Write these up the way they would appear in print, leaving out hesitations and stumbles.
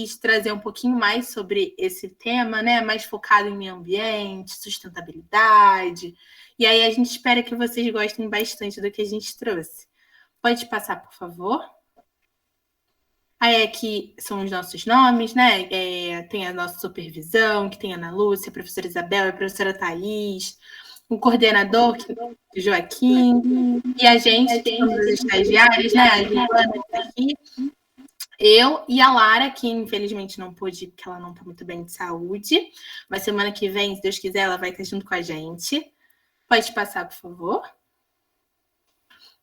quis trazer um pouquinho mais sobre esse tema, né? Mais focado em meio ambiente, sustentabilidade. E aí a gente espera que vocês gostem bastante do que a gente trouxe. Pode passar, por favor? Aí aqui são os nossos nomes, né? Tem a nossa supervisão, que tem a Ana Lúcia, a professora Isabel, a professora Thaís, o coordenador, que é o Joaquim, e a gente, que somos as estagiárias, né? A Giovana está aqui, eu e a Lara, que infelizmente não pôde ir, porque ela não está muito bem de saúde. Mas semana que vem, se Deus quiser, ela vai estar junto com a gente. Pode passar, por favor.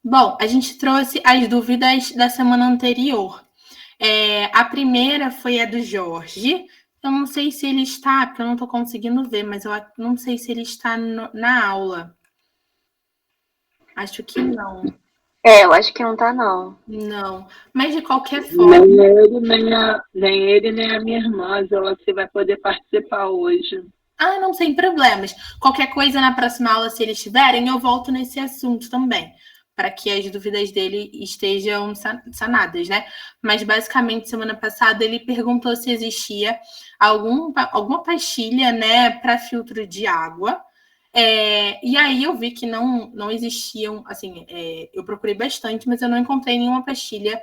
Bom, a gente trouxe as dúvidas da semana anterior. A primeira foi a do Jorge. Eu não sei se ele está, porque eu não estou conseguindo ver, mas eu não sei se ele está na aula. Acho que não. Eu acho que não tá, não. Não. Mas de qualquer forma. Nem ele, nem a minha irmã, você vai poder participar hoje. Não, sem problemas. Qualquer coisa na próxima aula, se eles tiverem, eu volto nesse assunto também, para que as dúvidas dele estejam sanadas, né? Mas, basicamente, semana passada, ele perguntou se existia alguma pastilha, né, para filtro de água. E aí eu vi que não existiam, assim, eu procurei bastante, mas eu não encontrei nenhuma pastilha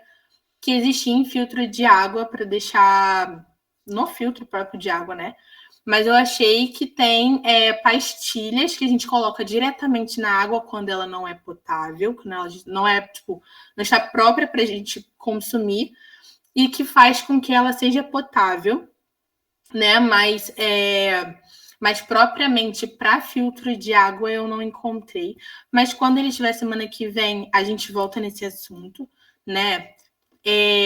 que existia em filtro de água para deixar no filtro próprio de água, né? Mas eu achei que tem pastilhas que a gente coloca diretamente na água quando ela não é potável, quando ela não é, tipo, não está própria para a gente consumir, e que faz com que ela seja potável, né? Mas propriamente para filtro de água eu não encontrei. Mas quando ele estiver semana que vem, a gente volta nesse assunto, né? E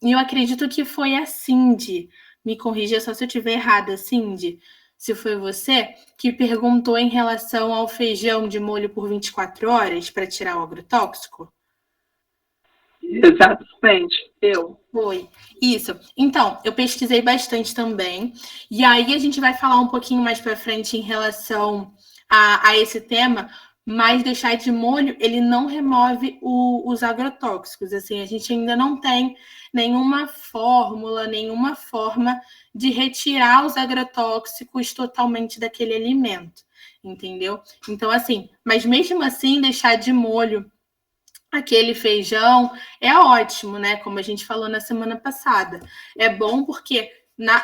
eu acredito que foi a Cindy. Me corrija só se eu estiver errada, Cindy. Se foi você que perguntou em relação ao feijão de molho por 24 horas para tirar o agrotóxico? Exatamente, eu. Foi, isso. Então, eu pesquisei bastante também. E aí a gente vai falar um pouquinho mais para frente em relação a esse tema, mas deixar de molho, ele não remove os agrotóxicos. Assim, a gente ainda não tem nenhuma fórmula, nenhuma forma de retirar os agrotóxicos totalmente daquele alimento, entendeu? Então, assim, mas mesmo assim, deixar de molho aquele feijão é ótimo, né? Como a gente falou na semana passada. É bom porque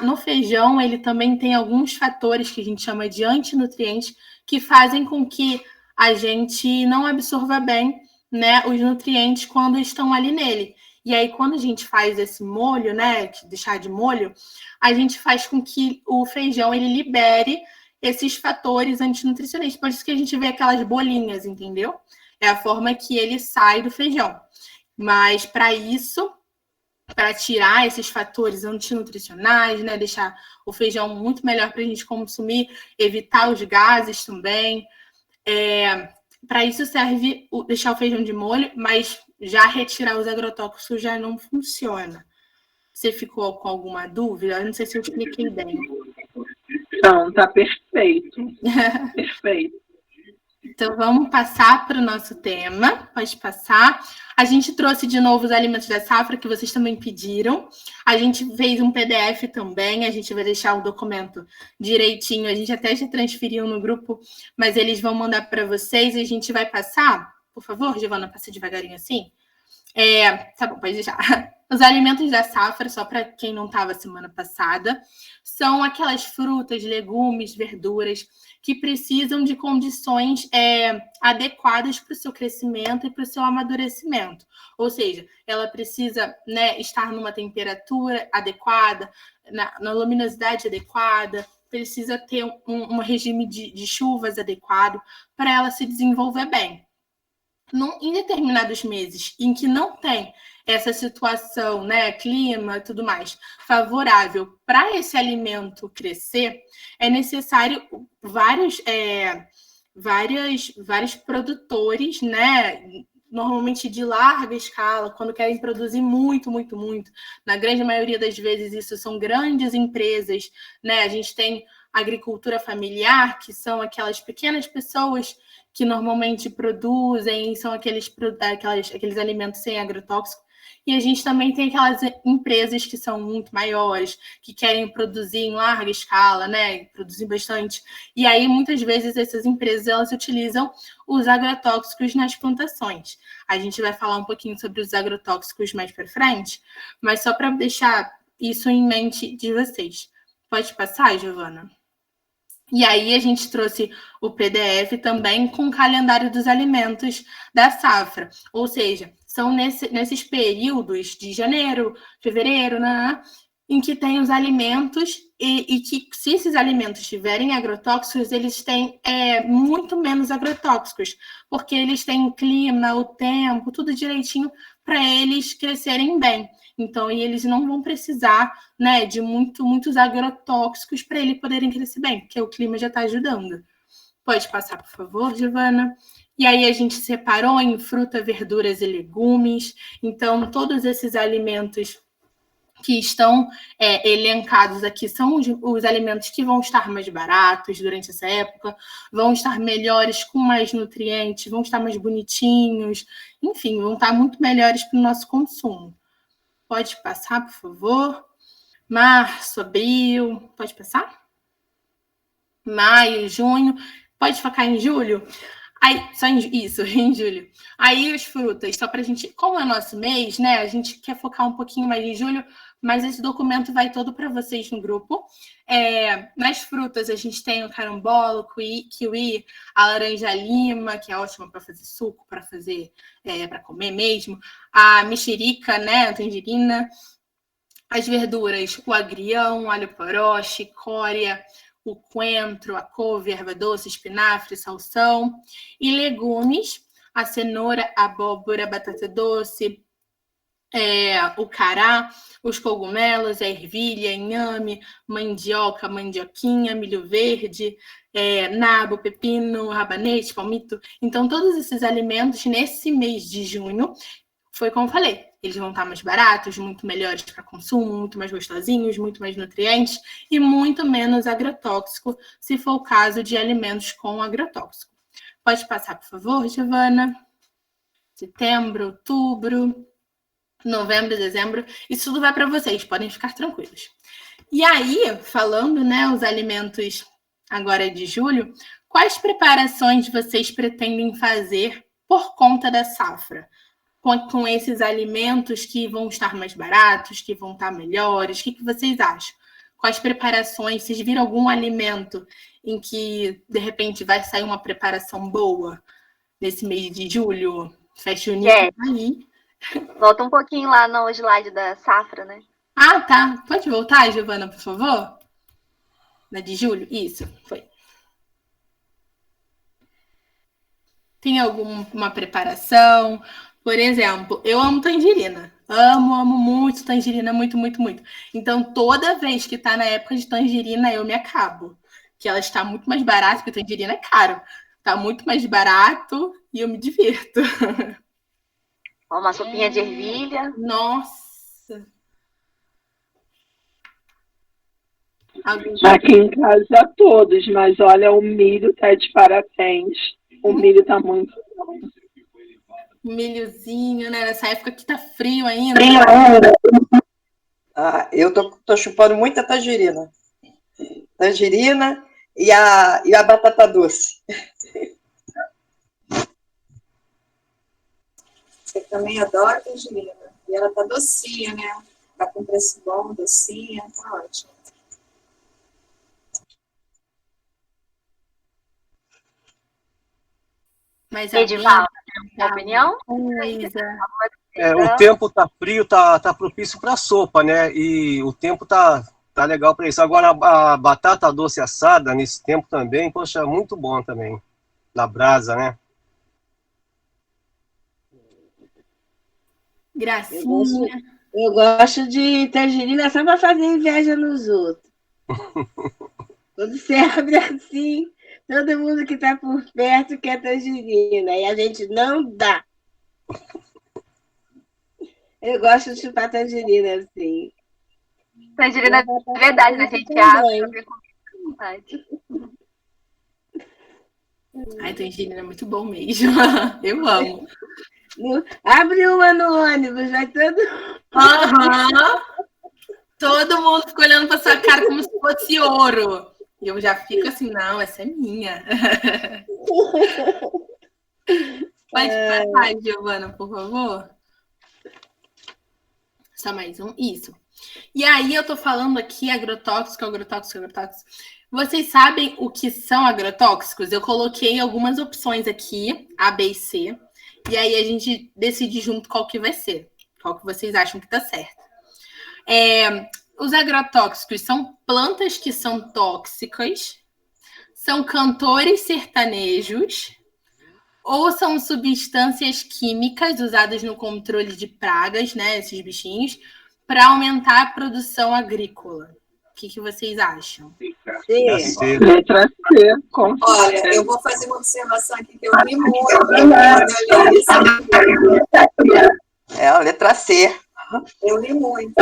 no feijão ele também tem alguns fatores que a gente chama de antinutrientes que fazem com que a gente não absorva bem, né, os nutrientes quando estão ali nele. E aí, quando a gente faz esse molho, né, deixar de molho, a gente faz com que o feijão ele libere esses fatores antinutricionais. Por isso que a gente vê aquelas bolinhas, entendeu? É a forma que ele sai do feijão. Mas para isso, para tirar esses fatores antinutricionais, né, deixar o feijão muito melhor para a gente consumir, evitar os gases também. Para isso serve deixar o feijão de molho, mas já retirar os agrotóxicos já não funciona. Você ficou com alguma dúvida? Eu não sei se eu expliquei bem. Não, tá perfeito. Perfeito. Então, vamos passar para o nosso tema. Pode passar. A gente trouxe de novo os alimentos da safra, que vocês também pediram. A gente fez um PDF também. A gente vai deixar o documento direitinho. A gente até já transferiu no grupo, mas eles vão mandar para vocês e a gente vai passar. Por favor, Giovana, passa devagarinho assim. Tá bom, pode deixar. Os alimentos da safra, só para quem não estava semana passada, são aquelas frutas, legumes, verduras que precisam de condições adequadas para o seu crescimento e para o seu amadurecimento. Ou seja, ela precisa, né, estar numa temperatura adequada, na luminosidade adequada, precisa ter um regime de chuvas adequado para ela se desenvolver bem. Em determinados meses em que não tem essa situação, né, clima e tudo mais, favorável para esse alimento crescer, é necessário vários produtores, né, normalmente de larga escala, quando querem produzir muito, muito, muito. Na grande maioria das vezes, isso são grandes empresas, né? A gente tem agricultura familiar, que são aquelas pequenas pessoas que normalmente produzem, são aqueles alimentos sem agrotóxico. E a gente também tem aquelas empresas que são muito maiores, que querem produzir em larga escala, né? Produzir bastante. E aí, muitas vezes, essas empresas elas utilizam os agrotóxicos nas plantações. A gente vai falar um pouquinho sobre os agrotóxicos mais para frente, mas só para deixar isso em mente de vocês. Pode passar, Giovana? E aí a gente trouxe o PDF também com o calendário dos alimentos da safra. Ou seja, são nesses períodos de janeiro, fevereiro, né, em que tem os alimentos e que, se esses alimentos tiverem agrotóxicos, eles têm muito menos agrotóxicos, porque eles têm clima, o tempo, tudo direitinho para eles crescerem bem. Então, e eles não vão precisar, né, de muitos agrotóxicos para eles poderem crescer bem, porque o clima já está ajudando. Pode passar, por favor, Giovana? E aí a gente separou em fruta, verduras e legumes. Então, todos esses alimentos que estão elencados aqui são os alimentos que vão estar mais baratos durante essa época, vão estar melhores, com mais nutrientes, vão estar mais bonitinhos, enfim, vão estar muito melhores para o nosso consumo. Pode passar, por favor. Março, abril, pode passar? Maio, junho, pode focar em julho? Aí, só isso, em julho. Aí as frutas, só para a gente, como é nosso mês, né? A gente quer focar um pouquinho mais em julho, mas esse documento vai todo para vocês no grupo. Nas frutas, a gente tem o carambola, kiwi, a laranja-lima, que é ótima para fazer suco, para fazer, para comer mesmo. A mexerica, né? A tangerina. As verduras, o agrião, alho poró, chicória, o coentro, a couve, erva doce, espinafre, salsão. E legumes, a cenoura, a abóbora, a batata doce, o cará, os cogumelos, a ervilha, inhame, mandioca, mandioquinha, milho verde, nabo, pepino, rabanete, palmito. Então, todos esses alimentos, nesse mês de junho, foi como eu falei, eles vão estar mais baratos, muito melhores para consumo, muito mais gostosinhos, muito mais nutrientes e muito menos agrotóxico, se for o caso de alimentos com agrotóxico. Pode passar, por favor, Giovana? Setembro, outubro, novembro, dezembro, isso tudo vai para vocês, podem ficar tranquilos. E aí, falando, né, os alimentos agora de julho, quais preparações vocês pretendem fazer por conta da safra? Com esses alimentos que vão estar mais baratos, que vão estar melhores? O que vocês acham? Quais preparações? Vocês viram algum alimento em que, de repente, vai sair uma preparação boa nesse mês de julho? Fecha o nível aí. Volta um pouquinho lá no slide da safra, né? Ah, tá. Pode voltar, Giovana, por favor? Na de julho? Isso, foi. Tem alguma preparação? Por exemplo, eu amo tangerina. Amo muito tangerina, muito, muito, muito. Então, toda vez que tá na época de tangerina, eu me acabo. Que ela está muito mais barata, porque tangerina é caro. Tá muito mais barato e eu me divirto. Uma sopinha de ervilha. Nossa! Aqui em casa todos, mas olha, o milho tá de parabéns. O milho tá muito bom. Milhozinho, né? Nessa época que tá frio ainda. Eu tô chupando muita tangerina. Tangerina e a batata doce. Você também adora tangerina. E ela tá docinha, né? Tá com preço bom, docinha, tá ótimo. Mas Edival, tem opinião? O tempo tá frio, tá propício para sopa, né? E o tempo tá legal para isso. Agora a batata doce assada nesse tempo também, poxa, muito bom também. Na brasa, né? Gracinha. Eu gosto de tangerina só para fazer inveja nos outros. Quando você abre assim, todo mundo que está por perto quer tangerina e a gente não dá. Eu gosto de chupar tangerina assim. Tangerina é verdade, né? A gente abre com vontade. Ai, tangerina é muito bom mesmo. Eu amo. Abre uma no ônibus, vai todo. Aham. Todo mundo fica olhando para sua cara como se fosse ouro. E eu já fico assim, não, essa é minha. Pode passar, Giovana, por favor. Só mais um. Isso. E aí eu tô falando aqui agrotóxico. Vocês sabem o que são agrotóxicos? Eu coloquei algumas opções aqui, A, B e C. E aí a gente decide junto qual que vai ser. Qual que vocês acham que tá certo. Os agrotóxicos são plantas que são tóxicas, são cantores sertanejos, ou são substâncias químicas usadas no controle de pragas, né, esses bichinhos, para aumentar a produção agrícola. O que vocês acham? C. Letra C, com Olha, certeza. eu vou fazer uma observação aqui que eu vi muito. É a letra C. Eu li muito.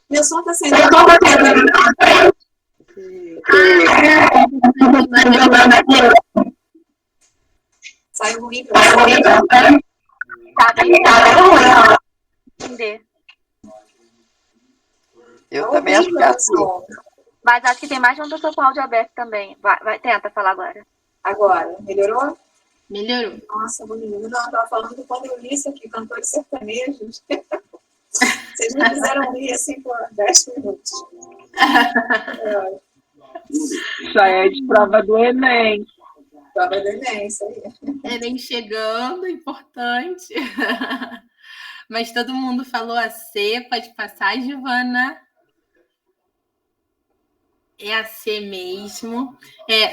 Meu som está saindo. Saiu ruim para você. Tá bem, entender. Eu também acho que é assim. Mas acho que tem mais de uma pessoa com áudio aberto também. Vai, tenta falar agora. Agora, melhorou? Melhorou. Nossa, bonito. Não, eu estava falando quando eu li isso aqui, cantores sertanejos. Vocês me fizeram rir assim por 10 minutos. Isso aí é de prova do Enem. Prova do Enem, isso aí. Enem chegando, importante. Mas todo mundo falou a C. Pode passar, Giovana. É a C mesmo.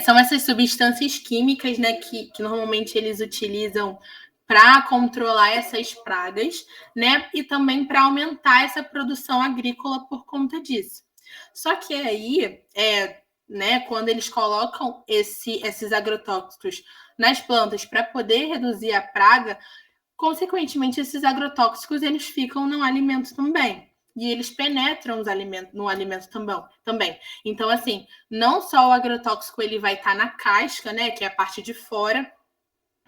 São essas substâncias químicas, né, que normalmente eles utilizam para controlar essas pragas, né, e também para aumentar essa produção agrícola por conta disso. Só que aí, né, quando eles colocam esses agrotóxicos nas plantas para poder reduzir a praga, consequentemente, esses agrotóxicos eles ficam no alimento também. E eles penetram no alimento também. Então, assim, não só o agrotóxico ele vai estar na casca, né, que é a parte de fora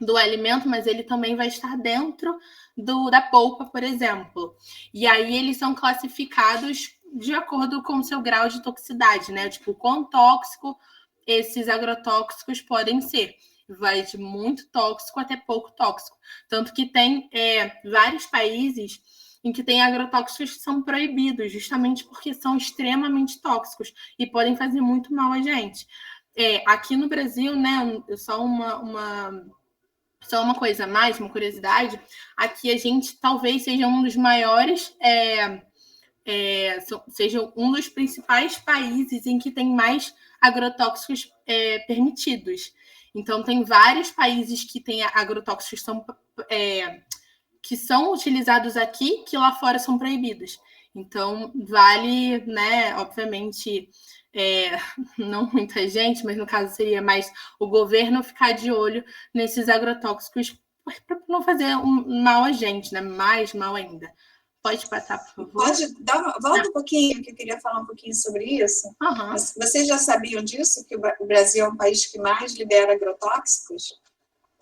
do alimento, mas ele também vai estar dentro da polpa, por exemplo. E aí eles são classificados de acordo com o seu grau de toxicidade, né? Tipo, quão tóxico esses agrotóxicos podem ser. Vai de muito tóxico até pouco tóxico. Tanto que tem vários países em que tem agrotóxicos que são proibidos, justamente porque são extremamente tóxicos e podem fazer muito mal a gente. Aqui no Brasil, né, só uma coisa a mais, uma curiosidade, aqui a gente talvez seja um dos maiores, seja um dos principais países em que tem mais agrotóxicos permitidos. Então, tem vários países que têm agrotóxicos que são utilizados aqui, que lá fora são proibidos. Então, vale, né, obviamente, não muita gente, mas no caso seria mais o governo ficar de olho nesses agrotóxicos para não fazer mal a gente, né? Mais mal ainda. Pode passar, por favor? Volta um pouquinho, que eu queria falar um pouquinho sobre isso. Uhum. Vocês já sabiam disso, que o Brasil é um país que mais libera agrotóxicos?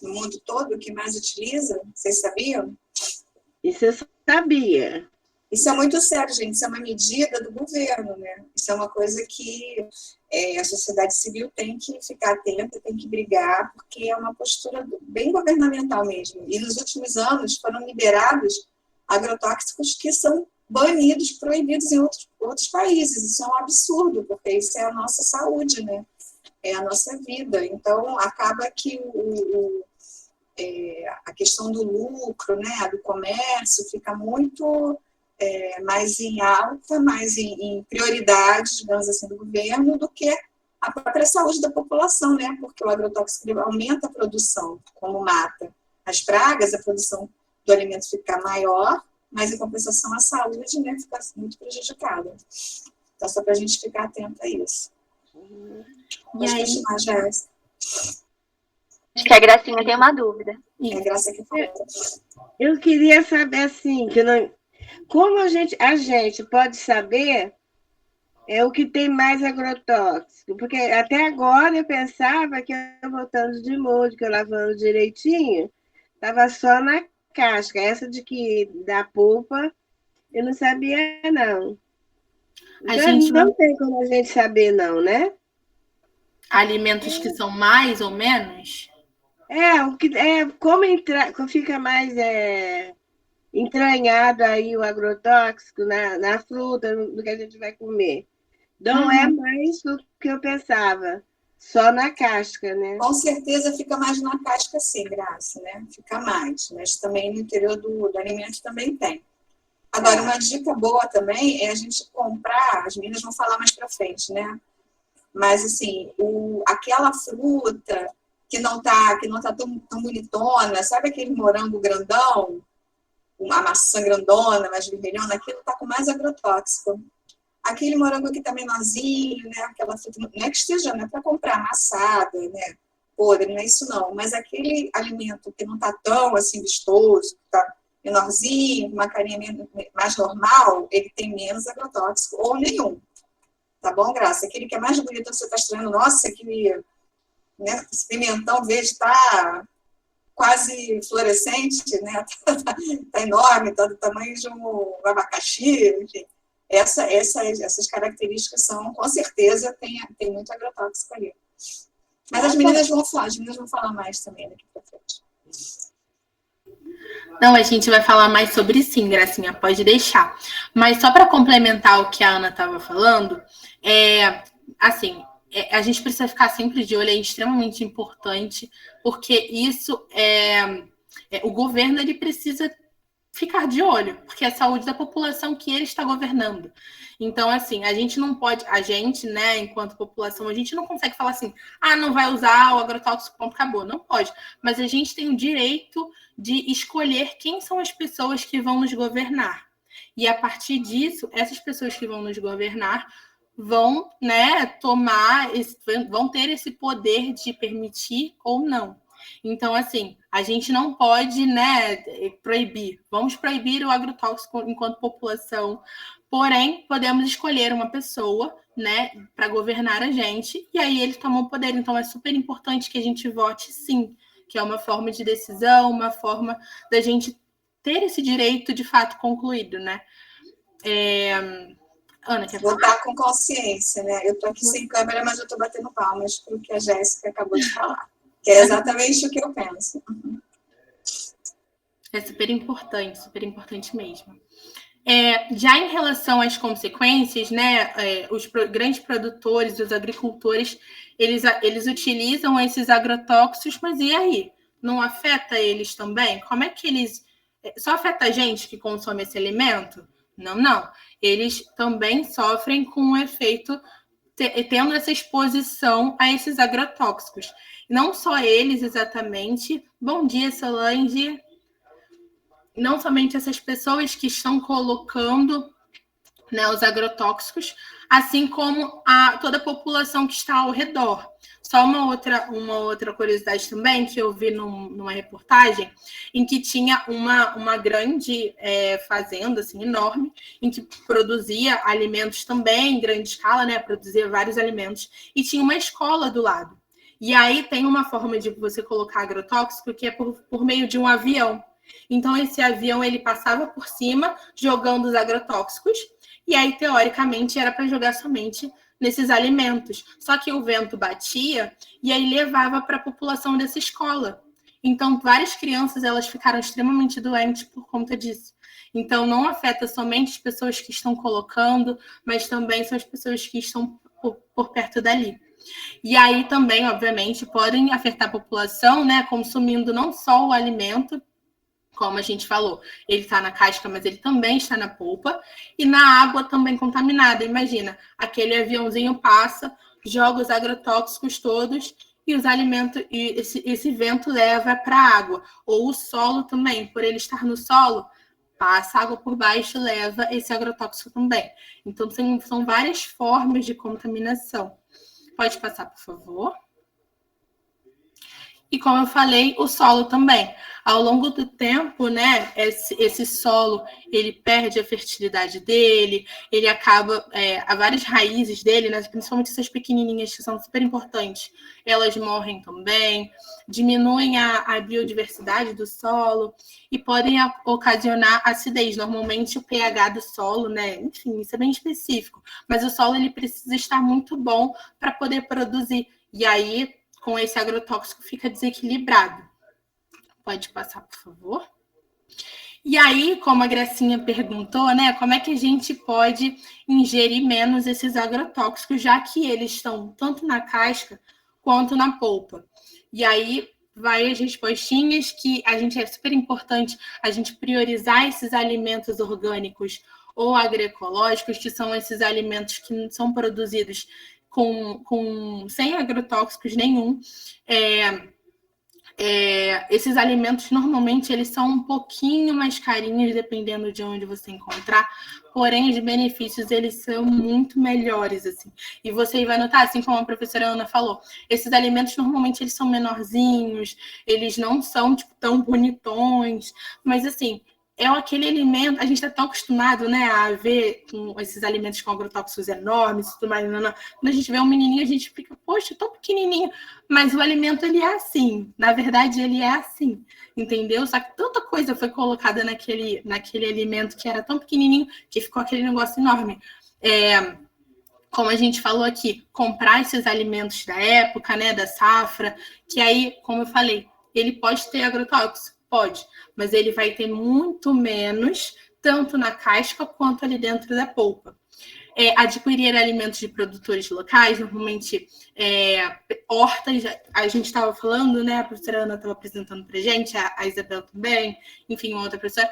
No mundo todo, que mais utiliza? Vocês sabiam? Isso eu sabia. Isso é muito sério, gente. Isso é uma medida do governo, né? Isso é uma coisa que a sociedade civil tem que ficar atenta, tem que brigar, porque é uma postura bem governamental mesmo. E nos últimos anos foram liberados agrotóxicos que são banidos, proibidos em outros países. Isso é um absurdo, porque isso é a nossa saúde, né? É a nossa vida. Então, acaba que a questão do lucro, né, do comércio, fica muito mais em alta, mais em prioridade, digamos assim, do governo, do que a própria saúde da população, né? Porque o agrotóxico aumenta a produção, como mata as pragas, a produção do alimento fica maior, mas em compensação a saúde, né, fica muito prejudicada. Então, só para a gente ficar atento a isso. Pode continuar, Jéssica. Acho que a Gracinha tem uma dúvida. É a Graça que fala. Eu queria saber, assim, como a gente pode saber é o que tem mais agrotóxico. Porque até agora eu pensava que eu botando de molho, que eu lavando direitinho, estava só na casca. Essa de que da polpa, eu não sabia, não. A Então, gente não tem como a gente saber, não, né? alimentos que são mais ou menos. Como fica mais entranhado aí o agrotóxico na fruta, no que a gente vai comer. Não é mais o que eu pensava, só na casca, né? Com certeza fica mais na casca, sim, Graça, né? Fica mais, mas também no interior do alimento também tem. Agora, uma dica boa também é a gente comprar, as meninas vão falar mais para frente, né? Mas, assim, aquela fruta que não tá tão bonitona, sabe aquele morango grandão? A maçã grandona, mais vermelhona, aquilo tá com mais agrotóxico. Aquele morango que tá menorzinho, né? Aquela fruta, não é que esteja, não é para comprar amassada, né? Podre, não é isso não. Mas aquele alimento que não tá tão, assim, vistoso, que tá menorzinho, com uma carinha mais normal, ele tem menos agrotóxico, ou nenhum. Tá bom, Graça? Aquele que é mais bonito, você tá estranhando, nossa, aquele, né, esse pimentão verde tá quase fluorescente, né? Tá enorme, tá do tamanho de um abacaxi, enfim. Essas características são, com certeza, tem muito agrotóxico ali. Mas as meninas vão falar mais também daqui para frente. Não, a gente vai falar mais sobre sim, Gracinha, pode deixar. Mas só para complementar o que a Ana estava falando, a gente precisa ficar sempre de olho, é extremamente importante, porque isso o governo ele precisa ficar de olho, porque é a saúde da população que ele está governando. Então, assim, a gente não pode, né, enquanto população, a gente não consegue falar assim, não vai usar o agrotóxico, pronto, acabou. Não pode. Mas a gente tem o direito de escolher quem são as pessoas que vão nos governar. E a partir disso, essas pessoas que vão nos governar vão, né, vão ter esse poder de permitir ou não. Então, assim, a gente não pode, né, proibir. Vamos proibir o agrotóxico enquanto população, porém, podemos escolher uma pessoa, né, para governar a gente, e aí eles tomam o poder. Então, é super importante que a gente vote sim, que é uma forma de decisão, uma forma da gente ter esse direito de fato concluído, né? Ana, quer falar? Votar com consciência, né? Eu tô aqui sem câmera, mas eu tô batendo palmas para o que a Jéssica acabou de falar. Que é exatamente o que eu penso. É super importante mesmo. Já em relação às consequências, né, os grandes produtores, os agricultores, eles utilizam esses agrotóxicos, mas e aí? Não afeta eles também? Como é que eles... Só afeta a gente que consome esse alimento? Não. Eles também sofrem com o efeito tendo essa exposição a esses agrotóxicos. Não só eles exatamente. Bom dia, Solange. Não somente essas pessoas que estão colocando, né, os agrotóxicos, assim como toda a população que está ao redor. Só uma outra curiosidade também, que eu vi numa reportagem, em que tinha uma grande fazenda, assim, enorme, em que produzia alimentos também, em grande escala, né, produzia vários alimentos, e tinha uma escola do lado. E aí tem uma forma de você colocar agrotóxico que é por meio de um avião. Então, esse avião, ele passava por cima, jogando os agrotóxicos, e aí, teoricamente, era para jogar somente nesses alimentos. Só que o vento batia e aí levava para a população dessa escola. Então, várias crianças, elas ficaram extremamente doentes por conta disso. Então, não afeta somente as pessoas que estão colocando, mas também são as pessoas que estão por perto dali. E aí também, obviamente, podem afetar a população, né, consumindo não só o alimento, como a gente falou, ele está na casca, mas ele também está na polpa, e na água também contaminada. Imagina, aquele aviãozinho passa, joga os agrotóxicos todos, e os alimentos, e esse vento leva para a água. Ou o solo também, por ele estar no solo, passa água por baixo, leva esse agrotóxico também. Então, são várias formas de contaminação. Pode passar, por favor. E como eu falei, o solo também. Ao longo do tempo, né, esse solo, ele perde a fertilidade dele, ele acaba, há várias raízes dele, né, principalmente essas pequenininhas que são super importantes, elas morrem também, diminuem a biodiversidade do solo e podem ocasionar acidez. Normalmente o pH do solo, né, enfim, isso é bem específico, mas o solo ele precisa estar muito bom para poder produzir. E aí, com esse agrotóxico, fica desequilibrado. Pode passar, por favor. E aí, como a Gracinha perguntou, né, como é que a gente pode ingerir menos esses agrotóxicos, já que eles estão tanto na casca quanto na polpa? E aí, vai as respostinhas que a gente é super importante a gente priorizar esses alimentos orgânicos ou agroecológicos, que são esses alimentos que são produzidos sem agrotóxicos nenhum. Esses alimentos, normalmente, eles são um pouquinho mais carinhos, dependendo de onde você encontrar, porém, os benefícios, eles são muito melhores, assim. E você vai notar, assim como a professora Ana falou, esses alimentos, normalmente, eles são menorzinhos, eles não são, tipo, tão bonitões, mas, assim, é aquele alimento, a gente está tão acostumado, né, a ver com esses alimentos com agrotóxicos enormes, tudo mais, quando a gente vê um menininho, a gente fica, poxa, tão pequenininho, mas o alimento, ele é assim, na verdade, ele é assim, entendeu? Só que tanta coisa foi colocada naquele alimento que era tão pequenininho, que ficou aquele negócio enorme. Como a gente falou aqui, comprar esses alimentos da época, né, da safra, que aí, como eu falei, ele pode ter agrotóxico? Pode, mas ele vai ter muito menos, tanto na casca quanto ali dentro da polpa. Adquirir alimentos de produtores locais, normalmente hortas, a gente estava falando, né? A professora Ana estava apresentando para a gente, a Isabel também, enfim, uma outra professora,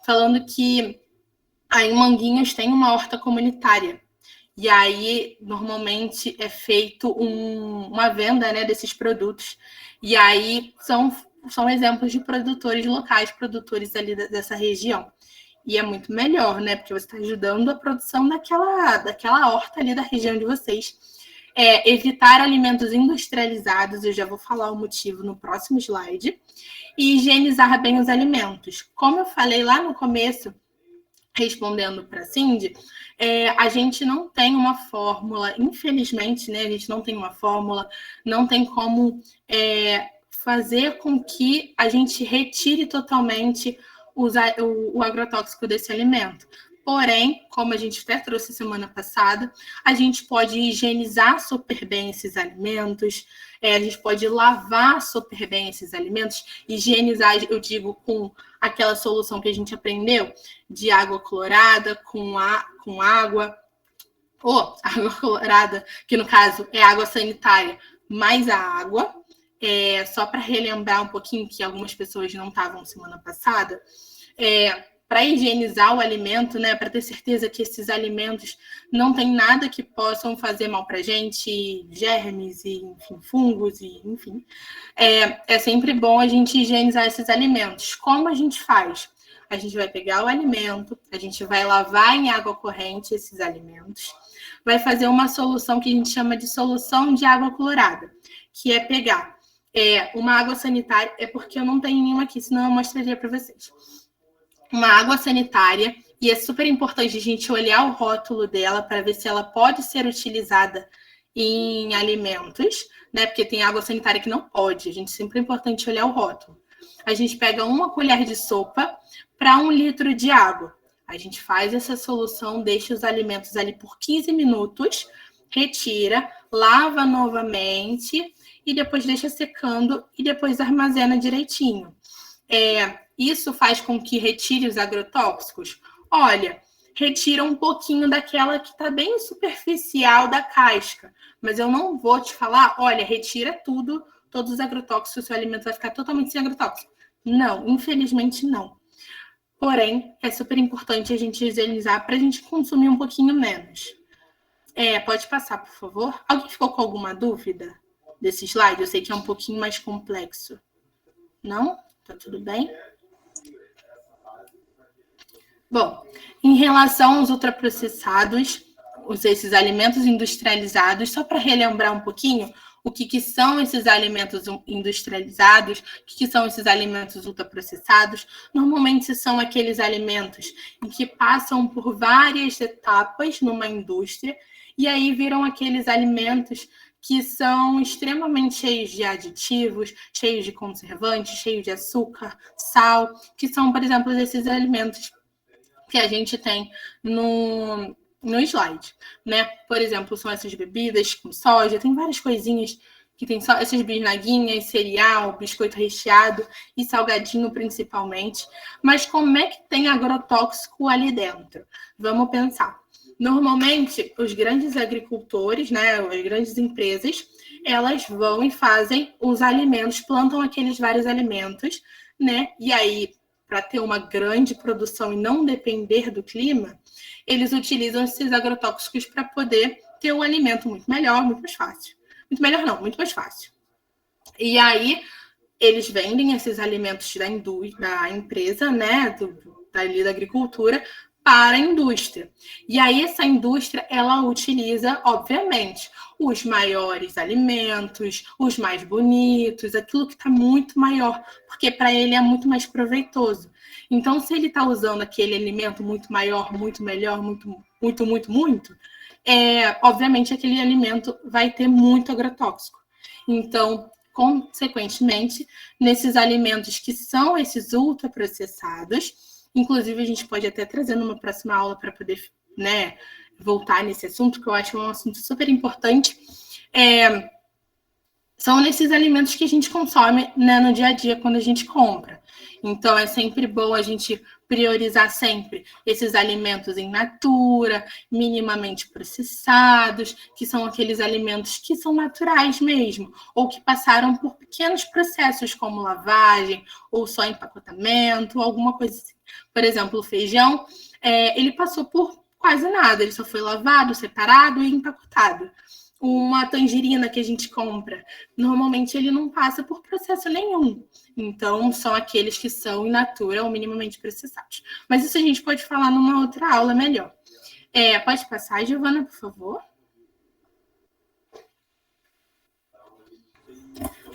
falando que aí em Manguinhos tem uma horta comunitária. E aí, normalmente, é feito uma venda, né, desses produtos. E aí são exemplos de produtores locais, produtores ali dessa região. E é muito melhor, né? Porque você está ajudando a produção daquela horta ali da região de vocês. Evitar alimentos industrializados, eu já vou falar o motivo no próximo slide. E higienizar bem os alimentos. Como eu falei lá no começo, respondendo para a Cindy, a gente não tem uma fórmula, infelizmente, né? A gente não tem uma fórmula, não tem como fazer com que a gente retire totalmente o agrotóxico desse alimento. Porém, como a gente até trouxe semana passada, a gente pode higienizar super bem esses alimentos, a gente pode lavar super bem esses alimentos, higienizar, eu digo, com aquela solução que a gente aprendeu, de água clorada com água, água clorada, que no caso é água sanitária, mais a água, só para relembrar um pouquinho que algumas pessoas não estavam semana passada, para higienizar o alimento, né, para ter certeza que esses alimentos não tem nada que possam fazer mal para a gente, germes, e, enfim, fungos, e, enfim. É sempre bom a gente higienizar esses alimentos. Como a gente faz? A gente vai pegar o alimento, a gente vai lavar em água corrente esses alimentos, vai fazer uma solução que a gente chama de solução de água clorada, que é pegar uma água sanitária, porque eu não tenho nenhuma aqui, senão eu mostraria para vocês. Uma água sanitária, e é super importante a gente olhar o rótulo dela para ver se ela pode ser utilizada em alimentos, né? Porque tem água sanitária que não pode, sempre é importante olhar o rótulo. A gente pega 1 colher de sopa para 1 litro de água. A gente faz essa solução, deixa os alimentos ali por 15 minutos, retira, lava novamente e depois deixa secando e depois armazena direitinho. Isso faz com que retire os agrotóxicos? Olha, retira um pouquinho daquela que está bem superficial da casca, mas eu não vou te falar, olha, retira tudo, todos os agrotóxicos, o seu alimento vai ficar totalmente sem agrotóxico. Não, infelizmente não. Porém, é super importante a gente higienizar para a gente consumir um pouquinho menos. Pode passar, por favor. Alguém ficou com alguma dúvida desse slide? Eu sei que é um pouquinho mais complexo. Não? Tá tudo bem? Bom, em relação aos ultraprocessados, esses alimentos industrializados, só para relembrar um pouquinho, o que são esses alimentos industrializados, o que são esses alimentos ultraprocessados. Normalmente são aqueles alimentos em que passam por várias etapas numa indústria e aí viram aqueles alimentos que são extremamente cheios de aditivos, cheios de conservantes, cheios de açúcar, sal, que são, por exemplo, esses alimentos que a gente tem no slide, né? Por exemplo, são essas bebidas com soja, tem várias coisinhas que tem só essas bisnaguinhas, cereal, biscoito recheado e salgadinho principalmente. Mas como é que tem agrotóxico ali dentro? Vamos pensar. Normalmente, os grandes agricultores, né, as grandes empresas, elas vão e fazem os alimentos, plantam aqueles vários alimentos, né? E aí, para ter uma grande produção e não depender do clima, eles utilizam esses agrotóxicos para poder ter o alimento muito melhor, muito mais fácil. Muito melhor não, muito mais fácil. E aí, eles vendem esses alimentos da empresa, né, da agricultura, para a indústria. E aí, essa indústria, ela utiliza, obviamente, os maiores alimentos, os mais bonitos, aquilo que está muito maior, porque para ele é muito mais proveitoso. Então, se ele está usando aquele alimento muito maior, muito melhor, muito, obviamente, aquele alimento vai ter muito agrotóxico. Então, consequentemente, nesses alimentos que são esses ultraprocessados, inclusive, a gente pode até trazer numa próxima aula para poder, né, voltar nesse assunto, que eu acho um assunto super importante. São nesses alimentos que a gente consome, né, no dia a dia, quando a gente compra. Então, é sempre bom a gente priorizar sempre esses alimentos in natura, minimamente processados, que são aqueles alimentos que são naturais mesmo, ou que passaram por pequenos processos, como lavagem, ou só empacotamento, alguma coisa assim. Por exemplo, o feijão, ele passou por quase nada, ele só foi lavado, separado e empacotado. Uma tangerina que a gente compra, normalmente ele não passa por processo nenhum. Então, são aqueles que são in natura ou minimamente processados. Mas isso a gente pode falar numa outra aula melhor. Pode passar, Giovana, por favor?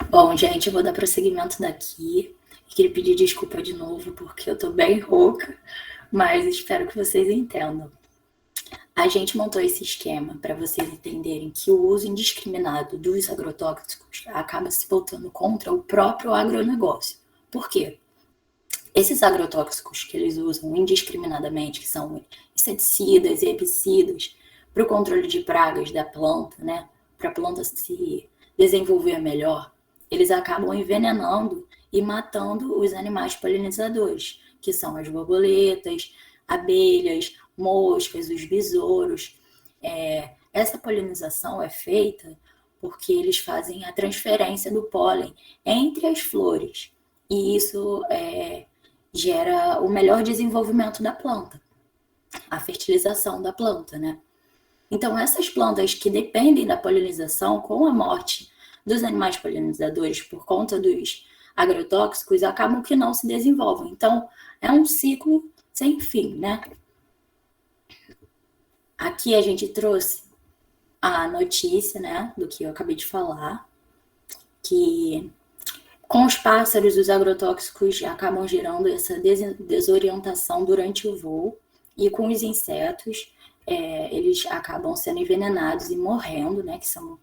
Bom, gente, eu vou dar prosseguimento daqui. Queria pedir desculpa de novo, porque eu tô bem rouca, mas espero que vocês entendam. A gente montou esse esquema para vocês entenderem que o uso indiscriminado dos agrotóxicos acaba se voltando contra o próprio agronegócio. Por quê? Esses agrotóxicos que eles usam indiscriminadamente, que são inseticidas e herbicidas, para o controle de pragas da planta, né, para a planta se desenvolver melhor, eles acabam envenenando e matando os animais polinizadores, que são as borboletas, abelhas, moscas, os besouros. Essa polinização é feita porque eles fazem a transferência do pólen entre as flores, e isso gera o melhor desenvolvimento da planta, a fertilização da planta, né? Então, essas plantas que dependem da polinização, com a morte dos animais polinizadores por conta dos agrotóxicos, acabam que não se desenvolvem. Então, é um ciclo sem fim, né? Aqui a gente trouxe a notícia, né, do que eu acabei de falar, que com os pássaros, os agrotóxicos acabam gerando essa desorientação durante o voo, e com os insetos, eles acabam sendo envenenados e morrendo, né, que são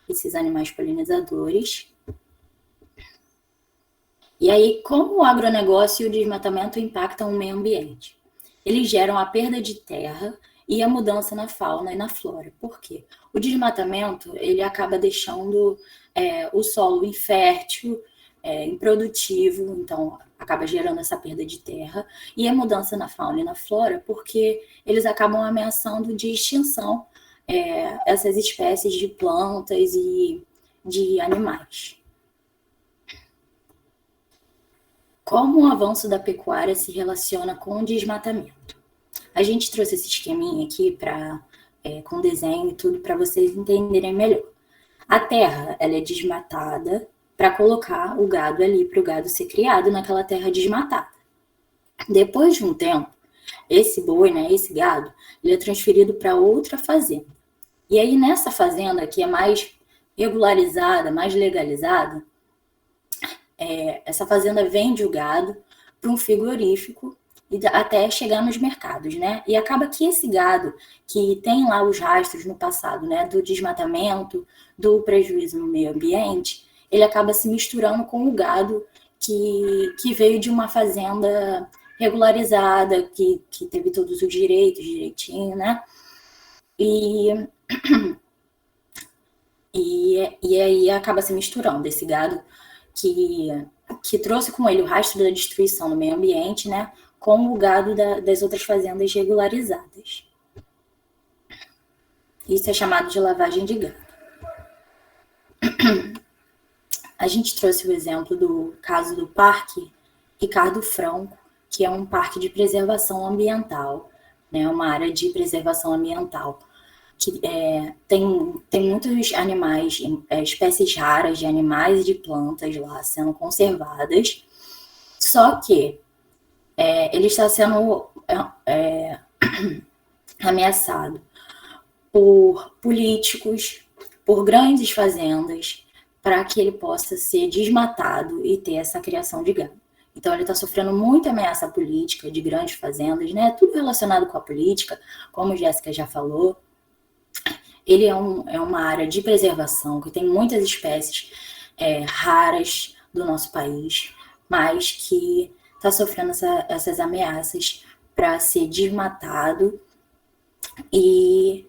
esses animais polinizadores. E aí, como o agronegócio e o desmatamento impactam o meio ambiente? Eles geram a perda de terra e a mudança na fauna e na flora. Por quê? O desmatamento, ele acaba deixando o solo infértil, improdutivo, então acaba gerando essa perda de terra, e a mudança na fauna e na flora, porque eles acabam ameaçando de extinção essas espécies de plantas e de animais. Como o avanço da pecuária se relaciona com o desmatamento? A gente trouxe esse esqueminha aqui com desenho e tudo para vocês entenderem melhor. A terra, ela é desmatada para colocar o gado ali, para o gado ser criado naquela terra desmatada. Depois de um tempo, esse boi, né, esse gado, ele é transferido para outra fazenda. E aí nessa fazenda, que é mais regularizada, mais legalizada, essa fazenda vende o gado para um frigorífico e até chegar nos mercados, né? E acaba que esse gado, que tem lá os rastros no passado, né, do desmatamento, do prejuízo no meio ambiente, ele acaba se misturando com o gado que veio de uma fazenda regularizada, que teve todos os direitos direitinho, né? E aí acaba se misturando esse gado que trouxe com ele o rastro da destruição no meio ambiente, né, com o gado das outras fazendas regularizadas. Isso é chamado de lavagem de gado. A gente trouxe o exemplo do caso do Parque Ricardo Franco, que é um parque de preservação ambiental, né, uma área de preservação ambiental, que tem muitos animais, espécies raras de animais e de plantas lá sendo conservadas, só que ele está sendo ameaçado por políticos, por grandes fazendas, para que ele possa ser desmatado e ter essa criação de gado. Então, ele está sofrendo muita ameaça política de grandes fazendas, né? Tudo relacionado com a política, como a Jéssica já falou. Ele é uma área de preservação que tem muitas espécies raras do nosso país, mas que está sofrendo essas ameaças para ser desmatado e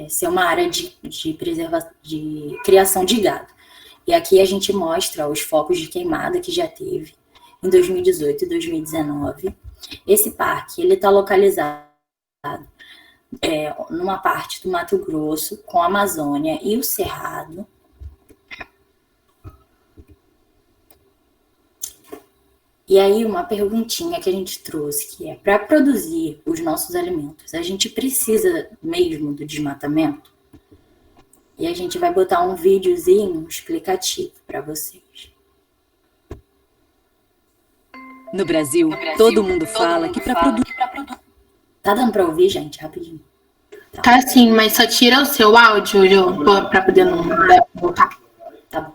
ser uma área de criação de gado. E aqui a gente mostra os focos de queimada que já teve em 2018 e 2019. Esse parque ele está localizado numa parte do Mato Grosso, com a Amazônia e o Cerrado. E aí uma perguntinha que a gente trouxe, que é, para produzir os nossos alimentos, a gente precisa mesmo do desmatamento? E a gente vai botar um videozinho explicativo para vocês. No Brasil, todo mundo fala que para produzir... Tá dando para ouvir, gente? Rapidinho. Tá sim, mas só tira o seu áudio, para poder não voltar. Tá bom.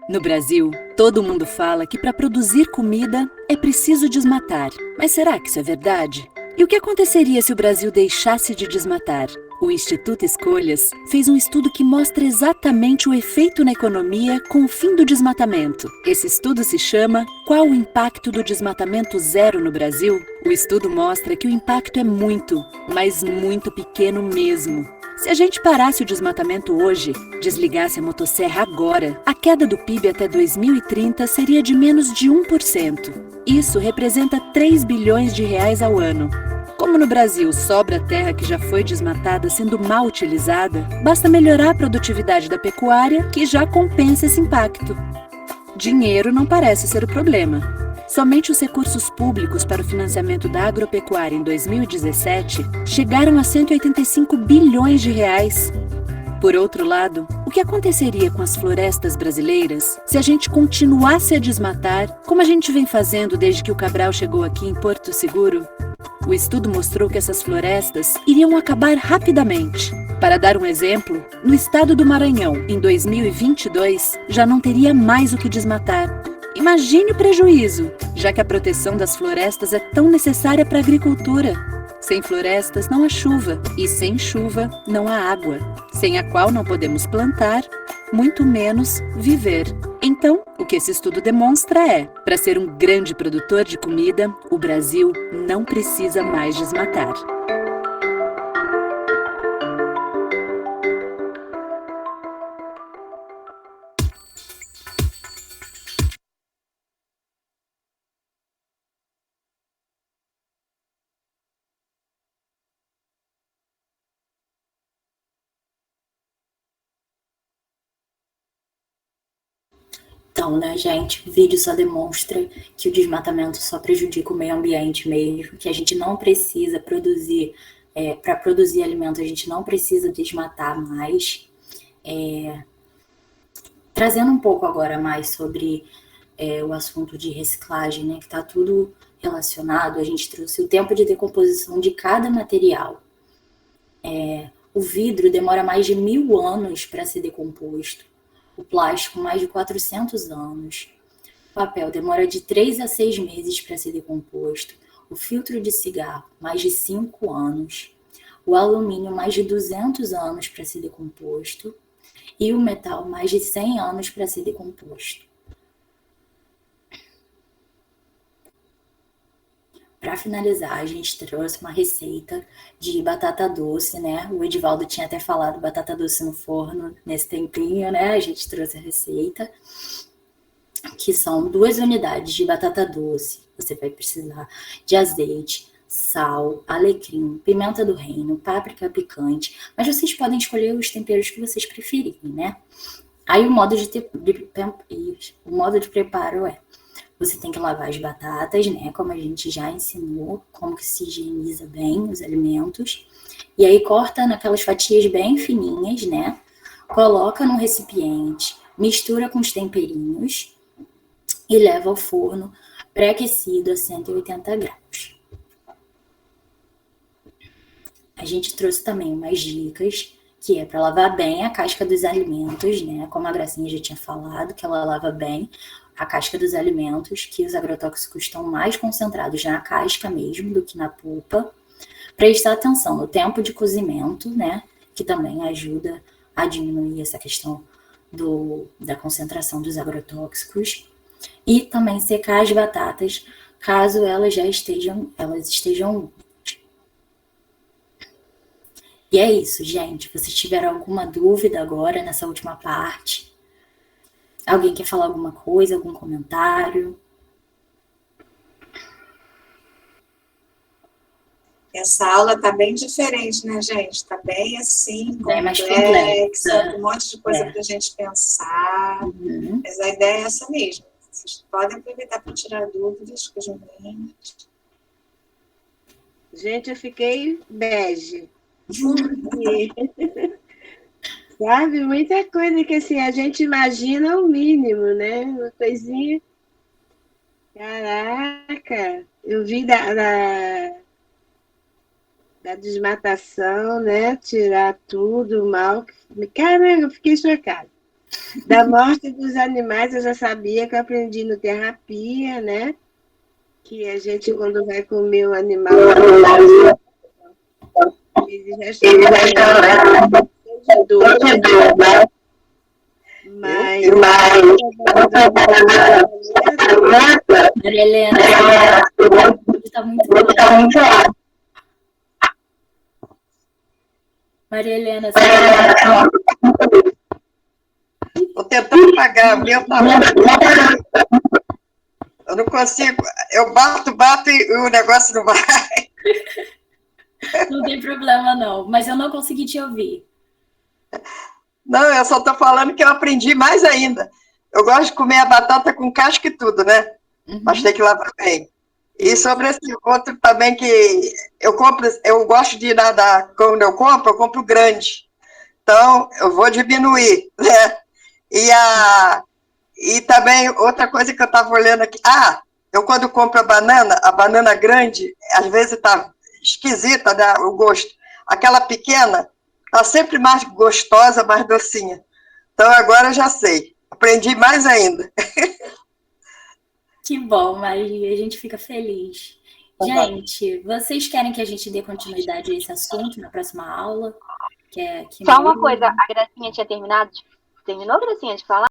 No Brasil, todo mundo fala que para produzir comida é preciso desmatar. Mas será que isso é verdade? E o que aconteceria se o Brasil deixasse de desmatar? O Instituto Escolhas fez um estudo que mostra exatamente o efeito na economia com o fim do desmatamento. Esse estudo se chama Qual o Impacto do Desmatamento Zero no Brasil? O estudo mostra que o impacto é muito, mas muito pequeno mesmo. Se a gente parasse o desmatamento hoje, desligasse a motosserra agora, a queda do PIB até 2030 seria de menos de 1%. Isso representa 3 bilhões de reais ao ano. Como no Brasil sobra terra que já foi desmatada sendo mal utilizada, basta melhorar a produtividade da pecuária que já compensa esse impacto. Dinheiro não parece ser o problema. Somente os recursos públicos para o financiamento da agropecuária em 2017 chegaram a 185 bilhões de reais. Por outro lado, o que aconteceria com as florestas brasileiras se a gente continuasse a desmatar, como a gente vem fazendo desde que o Cabral chegou aqui em Porto Seguro? O estudo mostrou que essas florestas iriam acabar rapidamente. Para dar um exemplo, no estado do Maranhão, em 2022, já não teria mais o que desmatar. Imagine o prejuízo, já que a proteção das florestas é tão necessária para a agricultura. Sem florestas não há chuva, e sem chuva não há água, sem a qual não podemos plantar, muito menos viver. Então, o que esse estudo demonstra é, para ser um grande produtor de comida, o Brasil não precisa mais desmatar. Então, né, gente, o vídeo só demonstra que o desmatamento só prejudica o meio ambiente mesmo, que a gente não precisa produzir, para produzir alimento, a gente não precisa desmatar mais. Trazendo um pouco agora mais sobre o assunto de reciclagem, né, que está tudo relacionado, a gente trouxe o tempo de decomposição de cada material. O vidro demora mais de 1000 anos para ser decomposto, o plástico mais de 400 anos, o papel demora de 3 a 6 meses para ser decomposto, o filtro de cigarro mais de 5 anos, o alumínio mais de 200 anos para ser decomposto e o metal mais de 100 anos para ser decomposto. Para finalizar, a gente trouxe uma receita de batata doce, né? O Edivaldo tinha até falado batata doce no forno nesse tempinho, né? A gente trouxe a receita, que são 2 unidades de batata doce. Você vai precisar de azeite, sal, alecrim, pimenta do reino, páprica picante, mas vocês podem escolher os temperos que vocês preferirem, né? Aí o modo de preparo você tem que lavar as batatas, né? Como a gente já ensinou, como que se higieniza bem os alimentos. E aí corta naquelas fatias bem fininhas, né? Coloca num recipiente, mistura com os temperinhos e leva ao forno pré-aquecido a 180 graus. A gente trouxe também umas dicas, que é para lavar bem a casca dos alimentos, né? Como a Gracinha já tinha falado, que ela lava bem a casca dos alimentos, que os agrotóxicos estão mais concentrados na casca mesmo do que na polpa. Prestar atenção no tempo de cozimento, né? Que também ajuda a diminuir essa questão da concentração dos agrotóxicos. E também secar as batatas, caso elas estejam. E é isso, gente. Se vocês tiveram alguma dúvida agora nessa última parte, alguém quer falar alguma coisa, algum comentário? Essa aula está bem diferente, né, gente? Está bem assim, bem mais complexa, um monte de coisa para a gente pensar. Uhum. Mas a ideia é essa mesmo. Vocês podem aproveitar para tirar dúvidas com os meninos. Gente, eu fiquei bege. Sabe, muita coisa que assim, a gente imagina o mínimo, né? Uma coisinha. Caraca, eu vi da desmatação, né? Tirar tudo, o mal. Caramba, eu fiquei chocada. Da morte dos animais, eu já sabia que eu aprendi no terapia, né? Que a gente, quando vai comer o animal, ele já está de dor, né? Mas Maria Helena, está muito bom. Maria Helena, Estou tentando pagar, o meu tá eu não consigo, eu bato e o negócio não vai. Não tem problema, não, mas eu não consegui te ouvir. Não, eu só estou falando que eu aprendi mais ainda. Eu gosto de comer a batata com casca e tudo, né? Uhum. Mas tem que lavar bem. E sobre esse outro também que eu gosto de nadar, quando eu compro grande. Então, eu vou diminuir, né? E também, outra coisa que eu estava olhando aqui, eu quando compro a banana grande, às vezes está esquisita, né, o gosto. Aquela pequena está sempre mais gostosa, mais docinha. Então, agora eu já sei. Aprendi mais ainda. Que bom, Maria, a gente fica feliz. Gente, vocês querem que a gente dê continuidade a esse assunto na próxima aula? Só uma coisa, a Gracinha tinha terminado? Terminou, Gracinha, de falar?